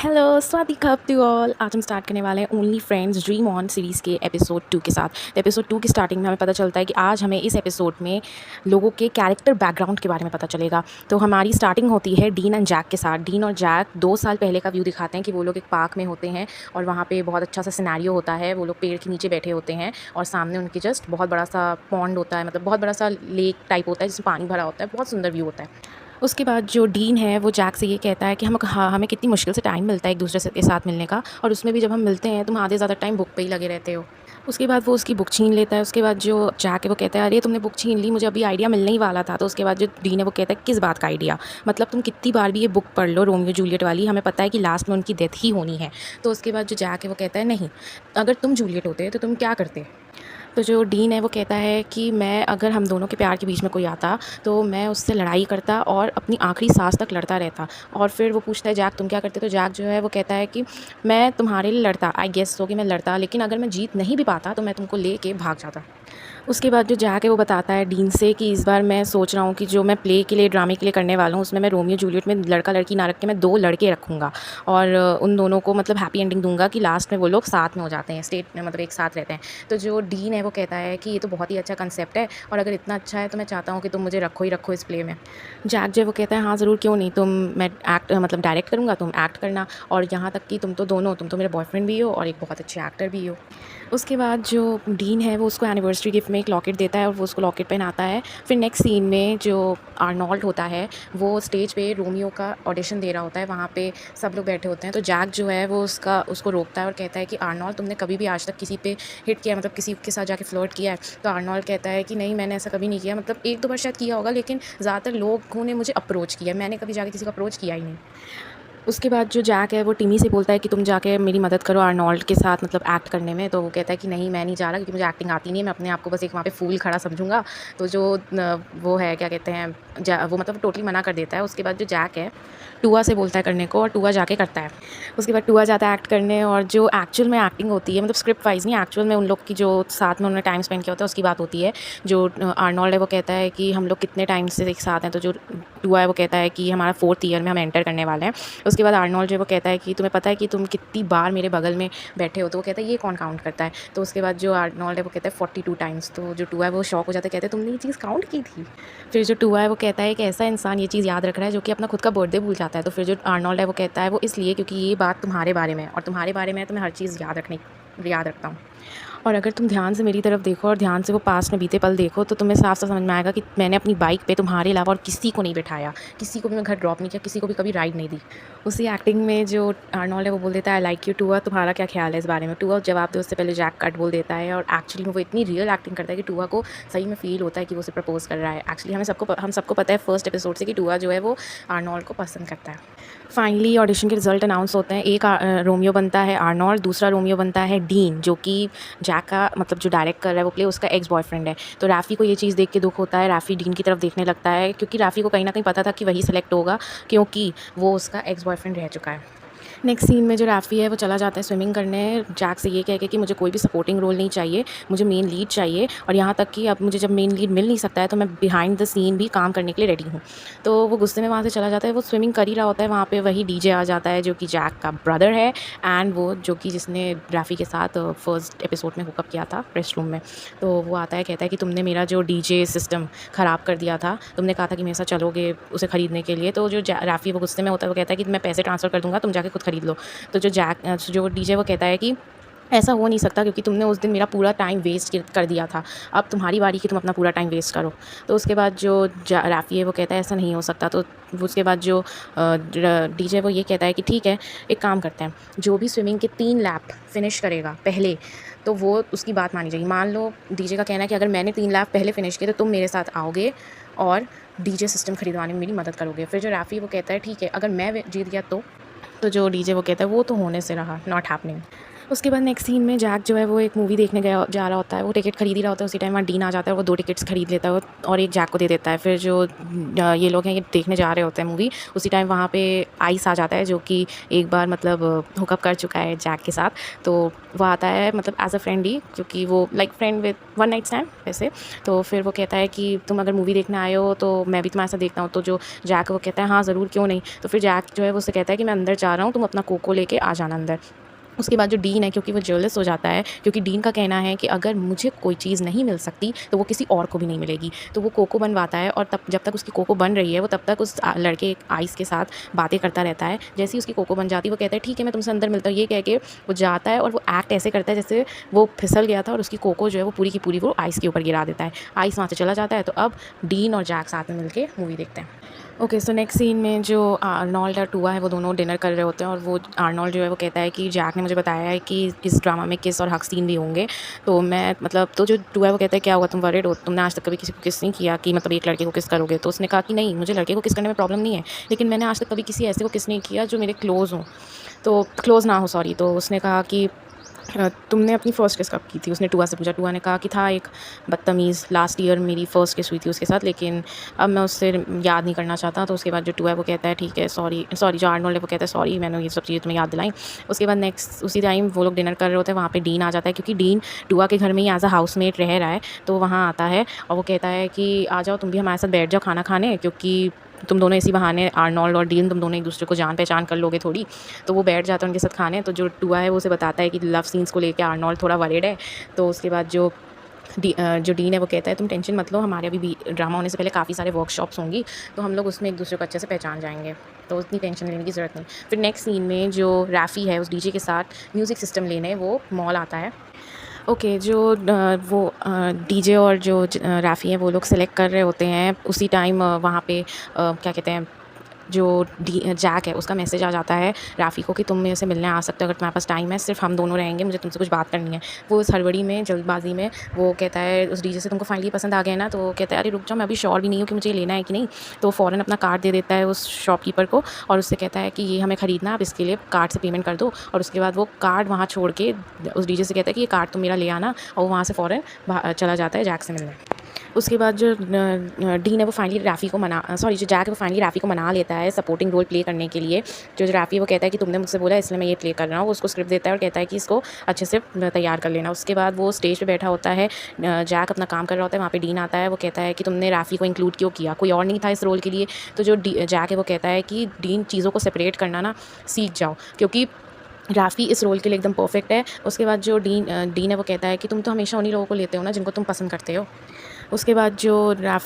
Hello Swati कप to all. आज हम स्टार्ट करने वाले हैं only friends dream on series के एपिसोड 2 के साथ। तो एपिसोड 2 की स्टार्टिंग में हमें पता चलता है कि आज हमें इस एपिसोड में लोगों के कैरेक्टर बैकग्राउंड के बारे में पता चलेगा। तो हमारी स्टार्टिंग होती है डीन एंड जैक के साथ। डीन और जैक 2 साल पहले का व्यू दिखाते हैं कि वो लोग एक पार्क में होते हैं और वहाँ पे बहुत अच्छा सा सिनेरियो होता है। वो लोग पेड़ के नीचे बैठे होते हैं और सामने उनके जस्ट बहुत बड़ा सा पॉन्ड होता है, मतलब बहुत बड़ा सा लेक टाइप होता है जिसमें पानी भरा होता है। बहुत सुंदर व्यू होता है। उसके बाद जो डीन है वो जैक से ये कहता है कि हमें कितनी मुश्किल से टाइम मिलता है एक दूसरे से के साथ मिलने का, और उसमें भी जब हम मिलते हैं तुम आधे ज़्यादा टाइम बुक पे ही लगे रहते हो। उसके बाद वो उसकी बुक छीन लेता है। उसके बाद जो जैक है वो कहता है अरे तुमने बुक छीन ली, मुझे अभी आइडिया मिलने ही वाला था। तो उसके बाद जो डीन है वो कहता है किस बात का आइडिया, मतलब तुम कितनी बार भी ये बुक पढ़ लो रोमियो जूलियट वाली, हमें पता है कि लास्ट में उनकी डेथ ही होनी है। तो उसके बाद जो जैक है वो कहता है नहीं, अगर तुम जूलियट होते तो तुम क्या करते। तो जो डीन है वो कहता है कि मैं, अगर हम दोनों के प्यार के बीच में कोई आता तो मैं उससे लड़ाई करता और अपनी आखिरी सांस तक लड़ता रहता। और फिर वो पूछता है जैक तुम क्या करते। तो जैक जो है वो कहता है कि मैं तुम्हारे लिए लड़ता, आई गेस सो कि मैं लड़ता, लेकिन अगर मैं जीत नहीं भी पाता तो मैं तुमको ले के भाग जाता। उसके बाद जो जैक है वो बताता है डीन से कि इस बार मैं सोच रहा हूँ कि जो मैं प्ले के लिए, ड्रामे के लिए करने वाला हूँ उसमें मैं रोमियो जूलियट में लड़का लड़की ना रख के मैं 2 लड़के रखूँगा और उन दोनों को मतलब हैप्पी एंडिंग दूंगा कि लास्ट में वो लोग साथ में हो जाते हैं, स्टेट में मतलब एक साथ रहते हैं। तो जो डीन है वो कहता है कि ये तो बहुत ही अच्छा कंसेप्ट है और अगर इतना अच्छा है तो मैं चाहता हूँ कि तुम मुझे रखो ही रखो इस प्ले में। जैक जो है वो कहता है हाँ ज़रूर, क्यों नहीं, मैं एक्ट मतलब डायरेक्ट करूँगा, तुम एक्ट करना, और यहाँ तक कि तुम तो मेरे बॉयफ्रेंड भी हो और एक बहुत अच्छे एक्टर भी हो। उसके बाद जो डीन है वो उसको एनिवर्सरी गिफ्ट में एक लॉकेट देता है और वो उसको लॉकेट पहनाता है। फिर नेक्स्ट सीन में जो आर्नोल्ड होता है वो स्टेज पे रोमियो का ऑडिशन दे रहा होता है, वहाँ पे सब लोग बैठे होते हैं। तो जैक जो है वो उसको रोकता है और कहता है कि आर्नोल्ड तुमने कभी भी आज तक किसी पे हिट किया, मतलब किसी के साथ जाके फ्लर्ट किया है। तो आर्नोल्ड कहता है कि नहीं, मैंने ऐसा कभी नहीं किया, मतलब 1-2 बार शायद किया होगा, लेकिन ज़्यादातर लोगों ने मुझे अप्रोच किया, मैंने कभी जाके किसी को अप्रोच किया ही नहीं। उसके बाद जो जैक है वो टिमी से बोलता है कि तुम जाके मेरी मदद करो आर्नोल्ड के साथ, मतलब एक्ट करने में। तो वो कहता है कि नहीं, मैं नहीं जा रहा क्योंकि मुझे एक्टिंग आती नहीं है, मैं अपने आप को बस एक वहाँ पे फूल खड़ा समझूंगा। तो जो वो है क्या कहते हैं, वो मतलब टोटली मना कर देता है। उसके बाद जो जैक है टूआ से बोलता है करने को और टूआ जाके करता है। उसके बाद टूआ जाता है एक्ट करने, और जो एक्चुअल में एक्टिंग होती है, मतलब स्क्रिप्ट वाइज नहीं, एक्चुअल में उन लोग की जो साथ में उन्होंने टाइम स्पेंड किया होता है उसकी बात होती है। जो आर्नोल्ड है वो कहता है कि हम लोग कितने टाइम से एक साथ हैं। तो जो टूआ है वो कहता है कि हमारा 4th ईयर में हम एंटर करने वाले हैं। उसके बाद आर्नोल्ड जो है वो कहता है कि तुम्हें पता है कि तुम कितनी बार मेरे बगल में बैठे हो। तो वो कहता है ये कौन काउंट करता है। तो उसके बाद जो आर्नोल्ड है वो कहता है 42 टाइम्स। तो जो टूआ है वो शॉक हो जाता है, कहते हैं तुमने ये चीज़ काउंट की थी। फिर जो टूआ है वो कहता है कि ऐसा इंसान ये चीज़ याद रख रहा है जो कि अपना खुद का बर्थडे भूल जाता है। तो फिर जो आर्नोल्ड है वो कहता है वो इसलिए क्योंकि ये बात तुम्हारे बारे में है और तुम्हारे बारे में है तो मैं हर चीज़ याद रखता हूँ। और अगर तुम ध्यान से मेरी तरफ देखो और ध्यान से वो पास में बीते पल देखो तो तुम्हें साफ साफ समझ में आएगा कि मैंने अपनी बाइक पे तुम्हारे अलावा और किसी को नहीं बिठाया, किसी को भी मैं घर ड्रॉप नहीं किया, किसी को भी कभी राइड नहीं दी। उसी एक्टिंग में जो आर्नोल्ड है वो बोल देता है आई लाइक यू टूआ, तुम्हारा क्या ख्याल है इस बारे में। टूआ जवाब दे उससे पहले जैक कट बोल देता है और एक्चुअली में वो इतनी रियल एक्टिंग करता है कि टूआ को सही में फील होता है कि वो उसे प्रपोज कर रहा है। एक्चुअली हम सबको पता है फर्स्ट एपिसोड से कि टूआ जो है वो आर्नोल्ड को पसंद करता है। फाइनली ऑडिशन के रिजल्ट अनाउंस होते हैं। एक रोमियो बनता है आर्नोल्ड, दूसरा रोमियो बनता है डीन, जो कि जैक का मतलब जो डायरेक्ट कर रहा है वो प्ले उसका एक्स बॉयफ्रेंड है। तो रैफ़ी को ये चीज़ देख के दुख होता है, रैफ़ी डीन की तरफ देखने लगता है क्योंकि रैफ़ी को कहीं ना कहीं पता था कि वही सेलेक्ट होगा क्योंकि वो उसका एक्स बॉयफ्रेंड रह चुका है। नेक्स्ट सीन में जो रैफ़ी है वो चला जाता है स्विमिंग करने, जैक से ये कह के कि मुझे कोई भी सपोर्टिंग रोल नहीं चाहिए, मुझे मेन लीड चाहिए, और यहाँ तक कि अब मुझे जब मेन लीड मिल नहीं सकता है तो मैं बिहाइंड द सीन भी काम करने के लिए रेडी हूँ। तो वो गुस्से में वहाँ से चला जाता है। वो स्विमिंग कर ही रहा होता है, वहाँ पे वही डीजे आ जाता है जो कि जैक का ब्रदर है एंड वो जो कि जिसने रैफ़ी के साथ फर्स्ट एपिसोड में हुकअप किया था रेस्ट रूम में। तो वो आता है, कहता है कि तुमने मेरा जो डीजे सिस्टम ख़राब कर दिया था, तुमने कहा था कि मेरे साथ चलोगे उसे ख़रीदने के लिए। तो जो रैफ़ी वो गुस्से में होता है वो कहता है कि मैं पैसे ट्रांसफ़र कर दूँगा, तुम जाके खुद ख़रीद लो। तो जो डीजे वो कहता है कि ऐसा हो नहीं सकता क्योंकि तुमने उस दिन मेरा पूरा टाइम वेस्ट कर दिया था, अब तुम्हारी बारी कि तुम अपना पूरा टाइम वेस्ट करो। तो उसके बाद जो रैफ़ी है वो कहता है ऐसा नहीं हो सकता। तो उसके बाद जो डीजे वो ये कहता है कि ठीक है, एक काम करते हैं, जो भी स्विमिंग के 3 लैप फिनिश करेगा पहले तो वो उसकी बात मानी जाएगी। मान लो डीजे का कहना है कि अगर मैंने 3 लैप पहले फिनिश किए तो तुम मेरे साथ आओगे और डीजे सिस्टम खरीदवाने में मेरी मदद करोगे। फिर जो रैफ़ी वो कहता है ठीक है, अगर मैं जीत गया तो जो डीजे वो कहता है वो तो होने से रहा, नॉट हैपनिंग। उसके बाद नेक्स्ट सीन में जैक जो है वो एक मूवी देखने गया जा रहा होता है, वो टिकट खरीद ही रहा होता है, उसी टाइम वहाँ डीन आ जाता है, वो 2 टिकट्स खरीद लेता है और एक जैक को दे देता है। फिर जो ये लोग हैं ये देखने जा रहे होते हैं मूवी, उसी टाइम वहाँ पे आइस आ जाता है जो कि एक बार मतलब हुकअप कर चुका है जैक के साथ। तो वो आता है मतलब एज़ अ फ्रेंड ही, क्योंकि वो like friend with one night stand वैसे। तो फिर वो कहता है कि तुम अगर मूवी देखने आए हो तो मैं भी तुम्हारे साथ देखता हूँ। तो जो जैक है वो कहता है हाँ ज़रूर, क्यों नहीं। तो फिर जैक जो है वो उससे कहता है कि मैं अंदर जा रहा हूँ, तुम अपना कोको लेके आ जाना अंदर। उसके बाद जो डीन है, क्योंकि वो जेलस हो जाता है, क्योंकि डीन का कहना है कि अगर मुझे कोई चीज़ नहीं मिल सकती तो वो किसी और को भी नहीं मिलेगी। तो वो कोको बनवाता है और तब जब तक उसकी कोको बन रही है वो तब तक उस लड़के आइस के साथ बातें करता रहता है। जैसे ही उसकी कोको बन जाती है वो कहता है ठीक है मैं तुमसे अंदर मिलता हूँ, ये कह के वो जाता है और वो एक्ट ऐसे करता है जैसे वो फिसल गया था और उसकी कोको जो है वो पूरी की पूरी वो आइस के ऊपर गिरा देता है। आइस वहाँ से चला जाता है। तो अब डीन और जैक साथ में मिलकर मूवी देखते हैं। ओके, सो नेक्स्ट सीन में जो आर्नोल्ड और टूआ है वो दोनों डिनर कर रहे होते हैं और वो आर्नोल्ड जो है वो कहता है कि जैक ने मुझे बताया है कि इस ड्रामा में किस और हक सीन भी होंगे। तो मैं मतलब तो जो टूआ है वो कहता है क्या हुआ, तुम वरिड हो, तुमने आज तक कभी किसी को किस नहीं किया कि मतलब एक लड़के को किस करोगे। तो उसने कहा कि नहीं, मुझे लड़के को किस करने में प्रॉब्लम नहीं है, लेकिन मैंने आज तक कभी किसी ऐसे को किस नहीं किया जो मेरे क्लोज़ हो, तो क्लोज़ ना हो सॉरी। तो उसने कहा कि तुमने अपनी फ़र्स्ट किस कब की थी? उसने टूआ से पूछा। टूआ ने कहा कि था एक बदतमीज़, लास्ट ईयर मेरी फ़र्स्ट किस हुई थी उसके साथ, लेकिन अब मैं उससे याद नहीं करना चाहता। तो उसके बाद जो टूआ है वो कहता है ठीक है सॉरी जो आर्नोल्ड है वो कहता है सॉरी मैंने ये सब चीज़ें तुम्हें याद दिलाई। उसके बाद नेक्स्ट उसी टाइम वो लोग डिनर कर रहे होते हैं, वहाँ पे डीन आ जाता है, क्योंकि डीन टूआ के घर में ही एज़ अ हाउसमेट रह रहा है। तो वहाँ आता है और वो कहता है कि आ जाओ तुम भी हमारे साथ बैठ जाओ खाना खाने, क्योंकि तुम दोनों इसी बहाने आर्नोल्ड और डीन तुम दोनों एक दूसरे को जान पहचान कर लोगे थोड़ी। तो वो बैठ जाता है उनके साथ खाने। तो जो टूआ है वो उसे बताता है कि लव सीन्स को लेके आर्नोल्ड थोड़ा वरीड है। तो उसके बाद जो डीन है वो कहता है तुम टेंशन मत लो, हमारे अभी भी ड्रामा होने से पहले काफ़ी सारे वर्कशॉप्स होंगी, तो हम लोग उसमें एक दूसरे को अच्छे से पहचान जाएंगे, तो उतनी टेंशन लेने की ज़रूरत नहीं। फिर नेक्स्ट सीन में जो रैफ़ी है उस डीजे के साथ म्यूज़िक सिस्टम लेने वो मॉल आता है। ओके, जो वो डीजे और जो रैफ़ी हैं वो लोग सेलेक्ट कर रहे होते हैं, उसी टाइम वहाँ पे क्या कहते हैं जो जैक है उसका मैसेज आ जाता है राफ़ी को कि तुम मेरे से मिलने आ सकते हो अगर तुम्हारे पास टाइम है, सिर्फ हम दोनों रहेंगे, मुझे तुमसे कुछ बात करनी है। वो उस हड़बड़ी में जल्दबाजी में वो कहता है उस डीजे से तुमको फाइनली पसंद आ गया ना। तो वो कहता है अरे रुक जाओ, मैं अभी श्योर भी नहीं हूँ कि मुझे ये लेना है कि नहीं। तो फ़ौरन अपना कार्ड दे देता है उस शॉपकीपर को और उससे कहता है कि ये हमें ख़रीदना, आप इसके लिए कार्ड से पेमेंट कर दो। और उसके बाद वो कार्ड वहाँ छोड़ के उस डीजे से कहता है कि ये कार्ड तुम मेरा ले आना, और वहाँ से फ़ौरन चला जाता है जैक से मिलने। उसके बाद जो डीन है वो फाइनली रैफ़ी को जो जैक है वो फाइनली रैफ़ी को मना लेता है सपोर्टिंग रोल प्ले करने के लिए। जो रैफ़ी है वो कहता है कि तुमने मुझसे बोला इसलिए मैं ये प्ले कर रहा हूँ। वो उसको स्क्रिप्ट देता है और कहता है कि इसको अच्छे से तैयार कर लेना। उसके बाद वो स्टेज पे बैठा होता है, जैक अपना काम कर रहा होता है, वहाँ पे डीन आता है। वो कहता है कि तुमने रैफ़ी को इंक्लूड क्यों किया, कोई और नहीं था इस रोल के लिए। तो जो जैक है वो कहता है कि डीन चीज़ों को सेपरेट करना ना सीख जाओ, क्योंकि रैफ़ी इस रोल के लिए एकदम परफेक्ट है। उसके बाद जो डीन है वो कहता है कि तुम तो हमेशा उन्हीं लोगों को लेते हो ना जिनको तुम पसंद करते हो। उसके बाद जो जैक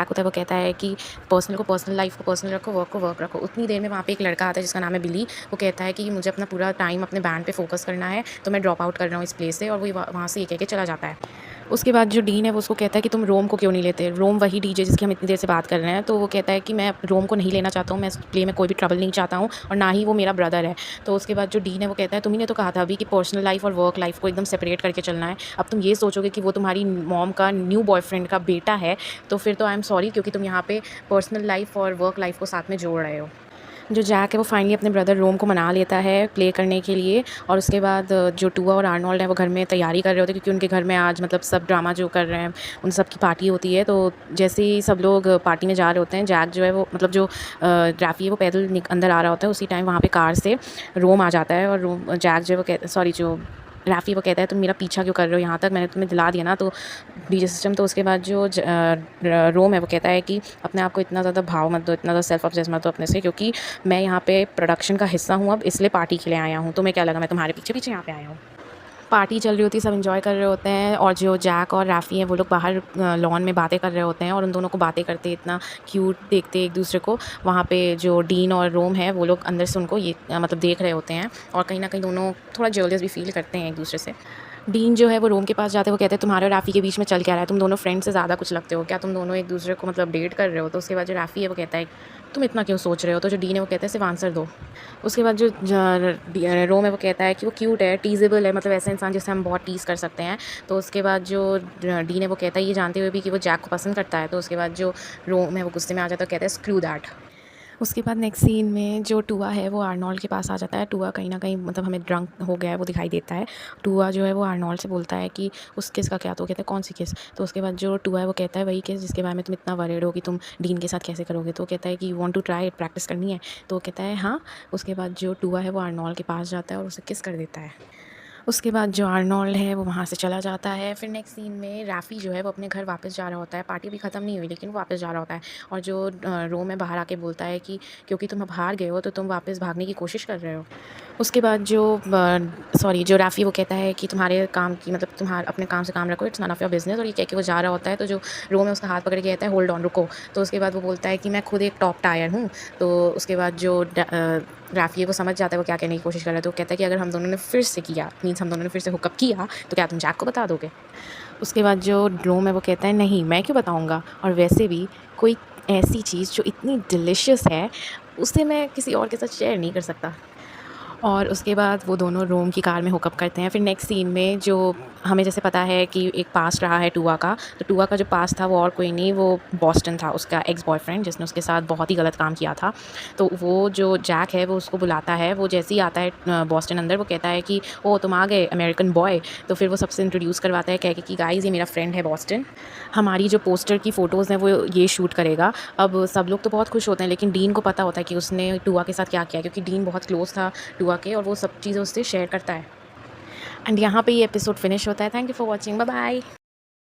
होता है वो कहता है कि पर्सनल को पर्सनल, लाइफ को पर्सनल रखो, वर्क को वर्क रखो। उतनी देर में वहाँ पे एक लड़का आता है जिसका नाम है बिली। वो कहता है कि मुझे अपना पूरा टाइम अपने बैंड पे फोकस करना है, तो मैं ड्रॉप आउट कर रहा हूँ इस प्लेस से, और वो वहाँ से ये कह के चला जाता है। उसके बाद जो डीन है वो उसको कहता है कि तुम रोम को क्यों नहीं लेते। रोम वही डीजे जिसकी हम इतनी देर से बात कर रहे हैं। तो वो कहता है कि मैं रोम को नहीं लेना चाहता हूँ, मैं इस प्ले में कोई भी ट्रबल नहीं चाहता हूँ, और ना ही वो मेरा ब्रदर है। तो उसके बाद जो डीन है वो कहता है तुम ही ने तो कहा था अभी कि पर्सनल लाइफ और वर्क लाइफ को एकदम सेपरेट करके चलना है। अब तुम ये सोचोगे कि वो तुम्हारी मॉम का न्यू बॉयफ्रेंड का बेटा है, तो फिर तो आई एम सॉरी, क्योंकि तुम यहाँ पे पर्सनल लाइफ और वर्क लाइफ को साथ में जोड़ रहे हो। जो जैक है वो फाइनली अपने ब्रदर रोम को मना लेता है प्ले करने के लिए। और उसके बाद जो टूआ और आर्नोल्ड है वो घर में तैयारी कर रहे होते हैं, क्योंकि उनके घर में आज मतलब सब ड्रामा जो कर रहे हैं उन सब की पार्टी होती है। तो जैसे ही सब लोग पार्टी में जा रहे होते हैं, जैक जो है वो मतलब जो रैफ़ी है वो पैदल अंदर आ रहा होता है, उसी टाइम वहाँ पे कार से रोम आ जाता है। और जैक जो है वो जो रैफ़ी वो कहता है तुम मेरा पीछा क्यों कर रहे हो यहाँ तक, मैंने तुम्हें दिला दिया ना तो डीजे सिस्टम। तो उसके बाद जो रोम है वो कहता है कि अपने आप को इतना ज़्यादा भाव मत दो, इतना ज़्यादा सेल्फ ऑब्सेस मत दो अपने से, क्योंकि मैं यहाँ पे प्रोडक्शन का हिस्सा हूँ अब, इसलिए पार्टी के लिए आया हूँ। तुम्हें क्या लगा मैं तुम्हारे पीछे पीछे यहाँ पे आया हूँ। पार्टी चल रही होती है, सब एंजॉय कर रहे होते हैं, और जो जैक और रैफ़ी हैं वो लोग बाहर लॉन में बातें कर रहे होते हैं, और उन दोनों को बातें करते इतना क्यूट देखते एक दूसरे को। वहाँ पे जो डीन और रोम है वो लोग अंदर से उनको ये मतलब देख रहे होते हैं, और कहीं ना कहीं दोनों थोड़ा जेलस भी फील करते हैं एक दूसरे से। डीन जो है वो रोम के पास जाते हैं, वो कहते हैं तुम्हारे और रैफ़ी के बीच में चल क्या रहा है, तुम दोनों फ्रेंड से ज़्यादा कुछ लगते हो क्या, तुम दोनों एक दूसरे को मतलब डेट कर रहे हो। तो उसके बाद जो रैफ़ी है वो कहता है तुम इतना क्यों सोच रहे हो। तो जो डीन है वो कहता है सिर्फ आंसर दो। उसके बाद जो रोम है वो कहता है कि वो क्यूट है, टीजेबल है, मतलब ऐसा इंसान जिससे हम बहुत टीज़ कर सकते हैं। तो उसके बाद जो डीन है वो कहता है ये जानते हुए भी कि वो जैक को पसंद करता है। तो उसके बाद जो रोम है वो गुस्से में आ जाता है, कहता है स्क्रू दैट। उसके बाद नेक्स्ट सीन में जो टूआ है वो आर्नोल्ड के पास आ जाता है। टूआ कहीं न कहीं मतलब हमें ड्रंक हो गया है वो दिखाई देता है। टूआ जो है वो आर्नोल्ड से बोलता है कि उस किस का क्या? तो वो कहता है कौन-सी किस? तो उसके बाद जो टूआ है वो कहता है वही किस जिसके बारे में तुम इतना वरीड हो कि तुम डीन के साथ कैसे करोगे? तो वो कहता है कि you want to try it, practice करनी है? तो वो कहता है हाँ। उसके बाद जो टूआ है वो आर्नोल्ड के पास जाता है और उसे किस कर देता है। उसके बाद जो आर्नोल्ड है वो वहाँ से चला जाता है। फिर नेक्स्ट सीन में रैफ़ी जो है वो अपने घर वापस जा रहा होता है। पार्टी भी ख़त्म नहीं हुई लेकिन वो वापस जा रहा होता है और जो रोम है बाहर आके बोलता है कि क्योंकि तुम अब हार गए हो तो तुम वापस भागने की कोशिश कर रहे हो। उसके बाद जो जो रैफ़ी वो कहता है कि तुम्हारे काम की मतलब तुम्हारा अपने काम से काम रखो, it's none of your business. और ये कह के वो जा रहा होता है तो जो रोम है उसका हाथ पकड़ के कहता है होल्ड ऑन, रुको। तो उसके बाद वो बोलता है कि मैं खुद एक टॉप टायर हूँ। तो उसके बाद जो रैफ़ी है वो समझ जाता है वो क्या कहने की कोशिश कर रहा है। तो वो कहता है कि अगर हम दोनों ने फिर से किया, मीन्स हम दोनों ने फिर से हुकअप किया, तो क्या तुम जैक को बता दोगे? उसके बाद जो रोम है वो कहता है नहीं, मैं क्यों बताऊँगा, और वैसे भी कोई ऐसी चीज़ जो इतनी डिलिशियस है उसे मैं किसी और के साथ शेयर नहीं कर सकता। और उसके बाद वो दोनों रोम की कार में हुकअप करते हैं। फिर नेक्स्ट सीन में जो हमें जैसे पता है कि एक पास्ट रहा है टूआ का, तो टूआ का जो पास्ट था वो और कोई नहीं, वो बॉस्टन था, उसका एक्स बॉयफ्रेंड जिसने उसके साथ बहुत ही गलत काम किया था। तो वो जो जैक है वो उसको बुलाता है। वो जैसे ही आता है बॉस्टन अंदर, वो कहता है कि ओह तुम आ गए अमेरिकन बॉय। तो फिर वो सबसे इंट्रोड्यूस करवाता है कह के कि गाइज़ ये मेरा फ्रेंड है बॉस्टन, हमारी जो पोस्टर की फ़ोटोज़ हैं वो ये शूट करेगा। अब सब लोग तो बहुत खुश होते हैं लेकिन डीन को पता होता है कि उसने टूआ के साथ क्या किया, क्योंकि डीन बहुत क्लोज़ था टूआ के और वो सब चीज़ें उससे शेयर करता है। एंड यहाँ पे ये एपिसोड फिनिश होता है। Thank you for watching, bye bye.